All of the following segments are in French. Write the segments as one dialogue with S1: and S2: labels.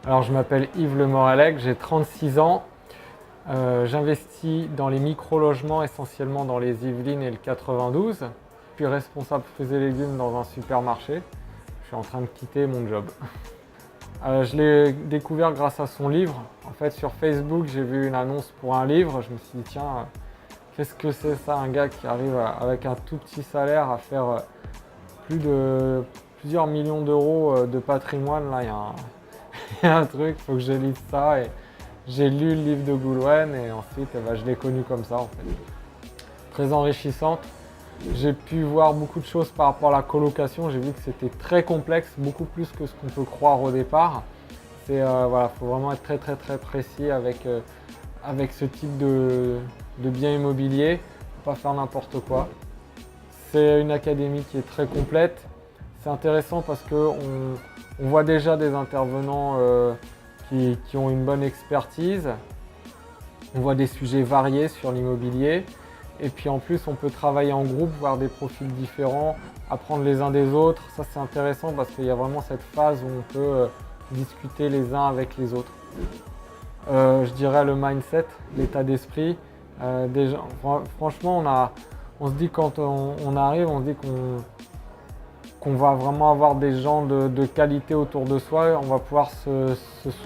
S1: Alors je m'appelle Yves Le Moralec, j'ai 36 ans. J'investis dans les micro-logements, essentiellement dans les Yvelines et le 92. Je suis responsable fruits et légumes dans un supermarché. Je suis en train de quitter mon job. Je l'ai découvert grâce à son livre. En fait, sur Facebook, j'ai vu une annonce pour un livre. Je me suis dit, tiens, qu'est-ce que c'est ça, un gars qui arrive avec un tout petit salaire à faire plusieurs millions d'euros de patrimoine. Là, il y a un truc, il faut que je lise ça. Et j'ai lu le livre de Goulwen et ensuite je l'ai connu comme ça en fait. Très enrichissante. J'ai pu voir beaucoup de choses par rapport à la colocation. J'ai vu que c'était très complexe, beaucoup plus que ce qu'on peut croire au départ. Voilà, faut vraiment être très précis avec ce type de bien immobilier. Faut pas faire n'importe quoi. C'est une académie qui est très complète. C'est intéressant parce qu'on voit déjà des intervenants qui ont une bonne expertise. On voit des sujets variés sur l'immobilier. Et puis en plus, on peut travailler en groupe, voir des profils différents, apprendre les uns des autres. Ça, c'est intéressant parce qu'il y a vraiment cette phase où on peut discuter les uns avec les autres. Je dirais le mindset, l'état d'esprit. Franchement, on se dit quand on arrive, on se dit qu'on va vraiment avoir des gens de qualité autour de soi. On va pouvoir se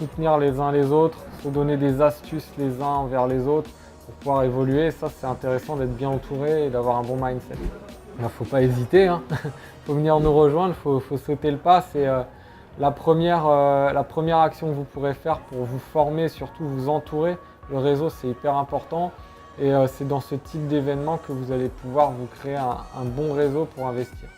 S1: soutenir les uns les autres, se donner des astuces les uns envers les autres pour pouvoir évoluer. Ça, c'est intéressant d'être bien entouré et d'avoir un bon mindset. Il ne faut pas hésiter, hein. Faut venir nous rejoindre, il faut sauter le pas. C'est la première action que vous pourrez faire pour vous former, surtout vous entourer. Le réseau, c'est hyper important. Et c'est dans ce type d'événement que vous allez pouvoir vous créer un bon réseau pour investir.